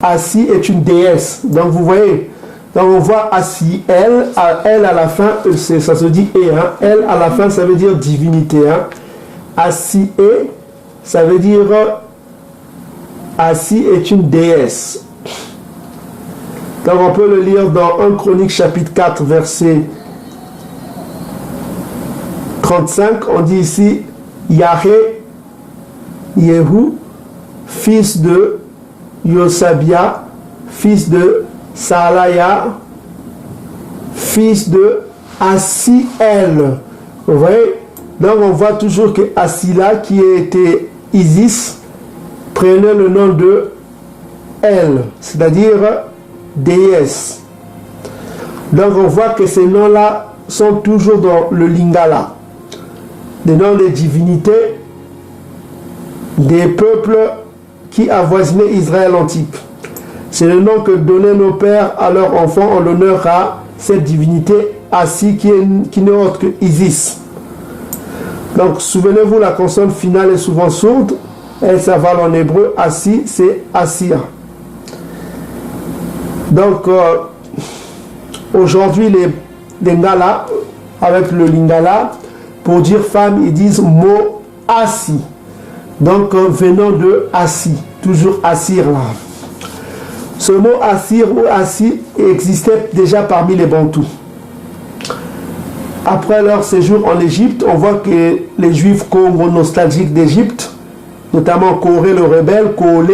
Assi est une déesse. Donc vous voyez, donc on voit Assi, elle à la fin, ça se dit et, hein. Elle à la fin, ça veut dire divinité. Hein. Assi et, ça veut dire Assi est une déesse. Donc on peut le lire dans 1 Chronique chapitre 4 verset 35. On dit ici Yahé Yehu, fils de Yosabia, fils de Salaya, fils de Asiel. Vous voyez? Donc on voit toujours que Asila, qui était Isis, prenait le nom de elle, c'est-à-dire déesse. Donc on voit que ces noms-là sont toujours dans le Lingala. Des noms des divinités des peuples qui avoisinaient Israël antique. C'est le nom que donnaient nos pères à leurs enfants en l'honneur à cette divinité Assi qui n'est autre que Isis. Donc souvenez-vous, la consonne finale est souvent sourde. Elle s'avale en hébreu. Assi, c'est Assia. Donc aujourd'hui les Ngala, avec le Lingala, pour dire femme, ils disent mot Assi. Donc venant de Assi, toujours Assir là. Ce mot Assir ou Assi existait déjà parmi les Bantous. Après leur séjour en Égypte, on voit que les Juifs congo nostalgiques d'Égypte, notamment Coré le rebelle, Kale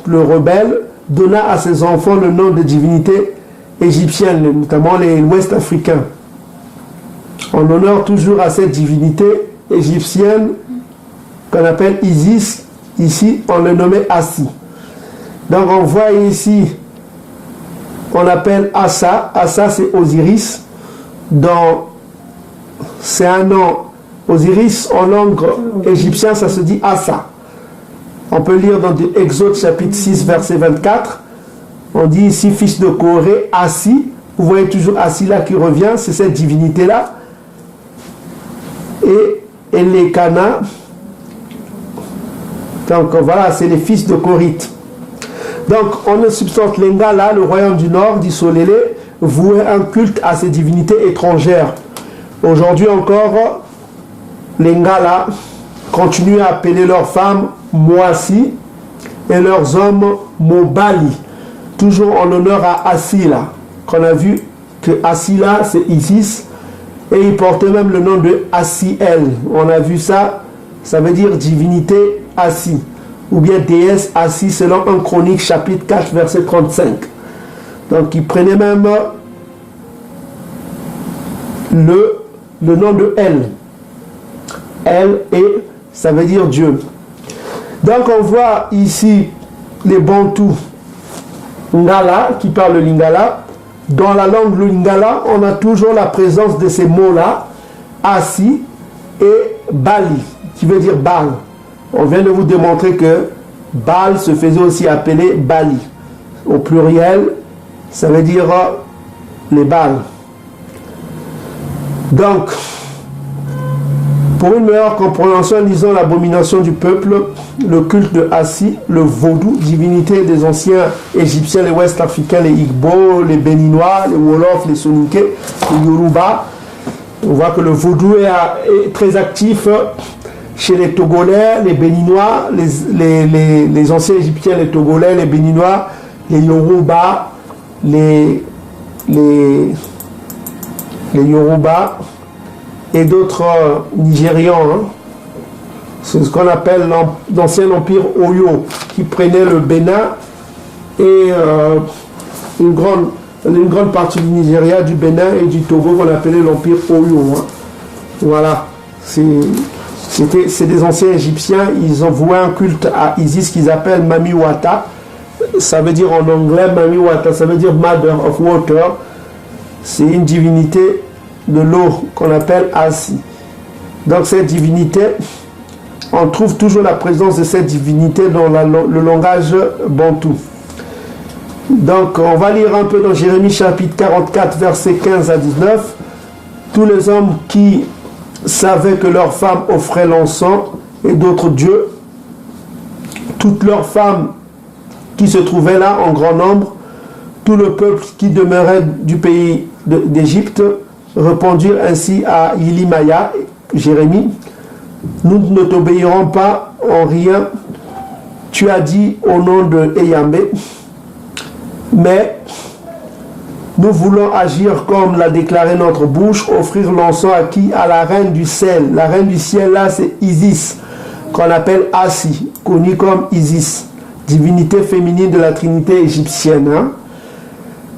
le rebelle, donna à ses enfants le nom de divinité égyptienne, notamment les Ouest africains. En honneur toujours à cette divinité égyptienne qu'on appelle Isis, ici on le nommait Assi. Donc on voit ici, on appelle Assa, Assa c'est Osiris, c'est un nom, Osiris en langue égyptienne ça se dit Assa. On peut lire dans Exode chapitre 6 verset 24, on dit ici fils de Corée, Assi, vous voyez toujours Assi là qui revient, c'est cette divinité là. Et Elekana, donc voilà, c'est les fils de Corite. Donc on ne substante les Ngala, le royaume du Nord, dit Solélé, vouait un culte à ces divinités étrangères. Aujourd'hui encore, les Ngala continuent à appeler leurs femmes Moassi et leurs hommes Mobali, toujours en honneur à Assila, qu'on a vu que Assila c'est Isis. Et il portait même le nom de Asiel. On a vu ça, ça veut dire divinité Assi. Ou bien déesse Assi, selon 1 Chronique chapitre 4 verset 35. Donc il prenait même le nom de Elle. Elle, et ça veut dire Dieu. Donc on voit ici les Bantous Ngala, qui parlent le Lingala. Dans la langue lingala, on a toujours la présence de ces mots-là, Assi et Bali, qui veut dire Baal. On vient de vous démontrer que Baal se faisait aussi appeler Bali. Au pluriel, ça veut dire les Baals. Donc, pour une meilleure compréhension, lisons l'abomination du peuple, le culte de Assi, le vaudou, divinité des anciens égyptiens, les ouest africains, les Igbo, les Béninois, les Wolof, les Soninké, les Yoruba. On voit que le vaudou est très actif chez les Togolais, les Béninois, les anciens égyptiens, les Togolais, les Béninois, les Yoruba, les Yoruba, et d'autres Nigérians. Hein. C'est ce qu'on appelle l'ancien empire Oyo, qui prenait le Bénin et une grande partie du Nigeria, du Bénin et du Togo, qu'on appelait l'empire Oyo. Hein. Voilà. C'est des anciens Égyptiens, ils ont voué un culte à Isis qu'ils appellent Mami Wata. Ça veut dire en anglais Mami Wata, ça veut dire Mother of Water. C'est une divinité de l'eau qu'on appelle Assi. Donc cette divinité, on trouve toujours la présence de cette divinité dans le langage bantou. Donc on va lire un peu dans Jérémie chapitre 44 versets 15 à 19. Tous les hommes qui savaient que leurs femmes offraient l'encens et d'autres dieux. Toutes leurs femmes qui se trouvaient là en grand nombre, tout le peuple qui demeurait du pays d'Égypte, répondirent ainsi à Ilimaya, Jérémie, nous ne t'obéirons pas en rien. Tu as dit au nom de Eyambé, mais nous voulons agir comme l'a déclaré notre bouche, offrir l'encens à qui? À la reine du ciel. La reine du ciel là, c'est Isis, qu'on appelle Assi, connue comme Isis, divinité féminine de la trinité égyptienne. Hein?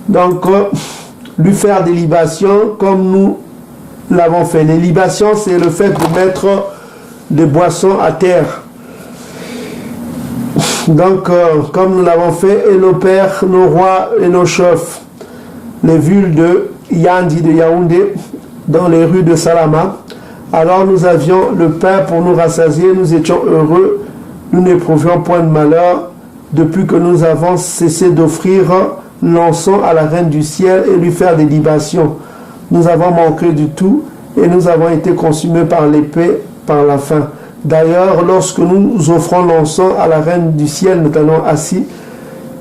Donc, lui faire des libations comme nous l'avons fait. Les libations, c'est le fait de mettre des boissons à terre. Donc, comme nous l'avons fait, et nos pères, nos rois et nos chefs, les villes de Yandi, de Yaoundé, dans les rues de Salama, alors nous avions le pain pour nous rassasier, nous étions heureux, nous n'éprouvions point de malheur, depuis que nous avons cessé d'offrir l'encens à la reine du ciel et lui faire des libations. Nous avons manqué du tout et nous avons été consumés par l'épée, par la faim. D'ailleurs, lorsque nous offrons l'encens à la reine du ciel, notamment assis,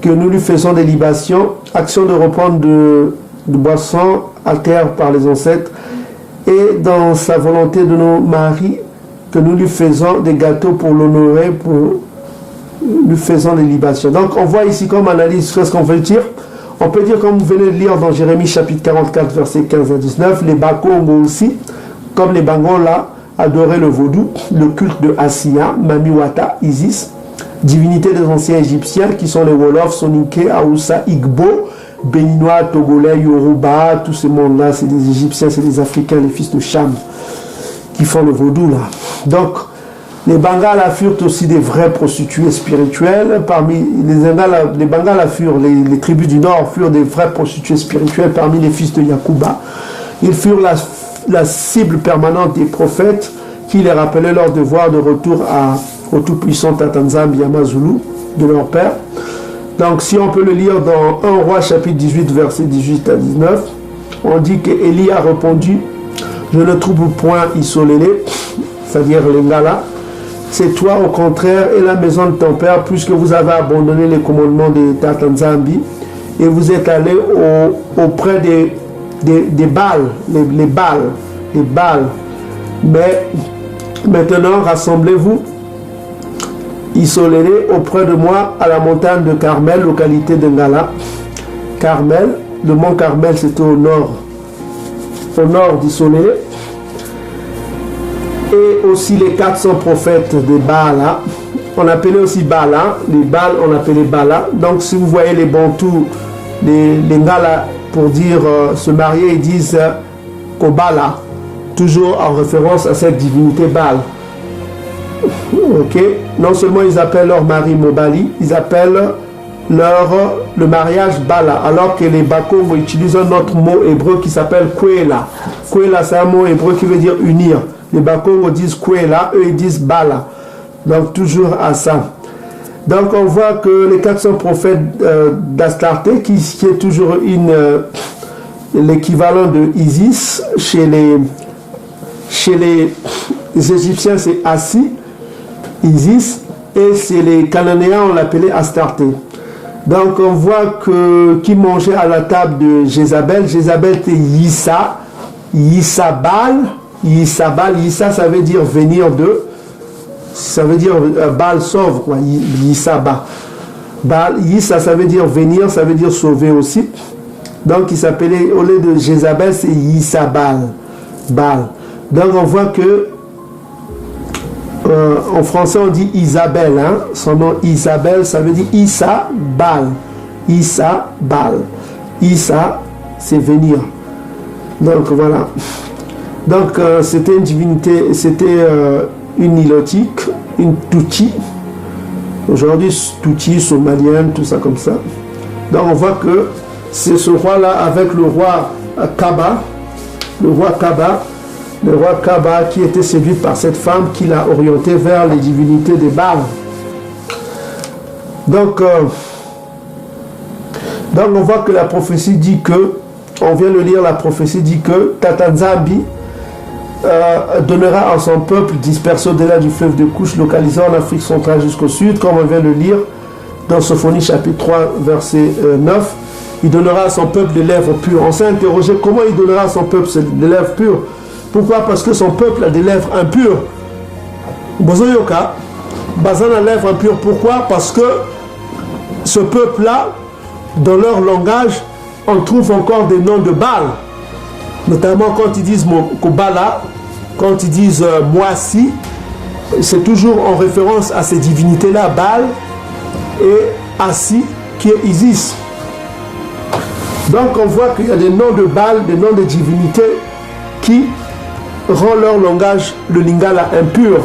que nous lui faisons des libations, action de reprendre de boissons à terre par les ancêtres, et dans sa volonté de nos maris, que nous lui faisons des gâteaux pour l'honorer, pour lui faisons des libations. Donc on voit ici comme analyse, qu'est-ce qu'on veut dire? On peut dire, comme vous venez de lire dans Jérémie chapitre 44, versets 15 à 19, les Bakongo aussi, comme les Bangola, adoraient le vaudou, le culte de Assia, Mamiwata, Isis, divinité des anciens Égyptiens, qui sont les Wolofs, Soninké, Aoussa, Igbo, Béninois, Togolais, Yoruba, tous ces mondes-là, c'est des Égyptiens, c'est des Africains, les fils de Cham, qui font le vaudou là. Donc, les Bangala furent aussi des vrais prostituées spirituelles. Parmi les Bangala furent, les tribus du Nord furent des vrais prostituées spirituelles parmi les fils de Yakuba. Ils furent la cible permanente des prophètes qui les rappelaient leur devoir de retour au tout-puissant Tatanzambi Yamazulu de leur père. Donc si on peut le lire dans 1 Roi chapitre 18 verset 18 à 19, on dit qu'Élie a répondu: je ne trouve point Isolélé, c'est-à-dire les Ngala, c'est toi au contraire et la maison de ton père, puisque vous avez abandonné les commandements de Tatanzambi et vous êtes allé auprès des Baals, les Baals. Mais maintenant rassemblez-vous, isolez-les auprès de moi à la montagne de Carmel, localité de Ngala. Carmel, le mont Carmel, c'était au nord d'Isolé. Et aussi les 400 prophètes de Baala, on appelait aussi Baala, les Baals on appelait Baala. Donc si vous voyez les Bantous, les Ngala, pour dire se marier, ils disent Kobala, toujours en référence à cette divinité Baal. Ok, non seulement ils appellent leur mari Mobali, ils appellent le mariage Bala, alors que les Bakongo utilisent un autre mot hébreu qui s'appelle Kwela. Kwela, c'est un mot hébreu qui veut dire unir. Les Bakongo disent Kwela, eux ils disent Bala. Donc toujours à ça. Donc on voit que les 400 prophètes d'Astarté, qui est toujours l'équivalent de Isis, chez les Égyptiens c'est Assi, Isis, et chez les Cananéens on l'appelait Astarté. Donc on voit que qui mangeait à la table de Jézabel, Jézabel c'était Yissabal, Yissa ça veut dire venir de, ça veut dire Baal sauve quoi, Yissaba. Baal, Yissa ça veut dire venir, ça veut dire sauver aussi. Donc il s'appelait, au lieu de Jézabel c'est Yissabal, Baal. Donc on voit que en français on dit Isabelle, hein? Son nom Isabelle, ça veut dire Issa Bal. Issa Bal. Issa, c'est venir. Donc voilà. Donc c'était une divinité, c'était une nilotique, une Touti. Aujourd'hui, Touti, somalienne, tout ça comme ça. Donc on voit que c'est ce roi-là avec le roi Kaba, le roi Kaba qui était séduit par cette femme qui l'a orienté vers les divinités des Baals. Donc on voit que la prophétie dit que, on vient de lire, la prophétie dit que Tatanzambi donnera à son peuple dispersé au-delà du fleuve de Couche, localisé en Afrique centrale jusqu'au sud, comme on vient de lire dans Sophonie chapitre 3, verset 9. Il donnera à son peuple des lèvres pures. On s'est interrogé comment il donnera à son peuple des lèvres pures. Pourquoi? Parce que son peuple a des lèvres impures. Bozoyoka, bazana lèvres impures. Pourquoi? Parce que ce peuple-là, dans leur langage, on trouve encore des noms de Baal. Notamment quand ils disent Kobala, quand ils disent Moissi, c'est toujours en référence à ces divinités-là, Baal et Assi, qui est Isis. Donc on voit qu'il y a des noms de Baal, des noms de divinités qui rendent leur langage, le lingala, impur.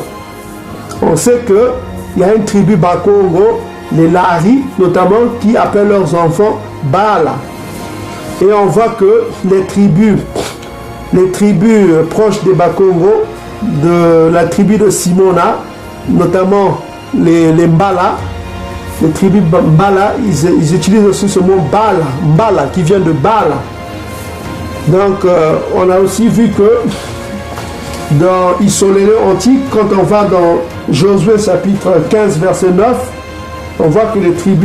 On sait qu'il y a une tribu Bakongo, les Lahari notamment, qui appellent leurs enfants Baala. Et on voit que les tribus proches des Bakongo, de la tribu de Simona, notamment les Mbala, les tribus Mbala, ils utilisent aussi ce mot Mbala, qui vient de Bala. Donc on a aussi vu que dans Isolélé antique, quand on va dans Josué chapitre 15 verset 9, on voit que les tribus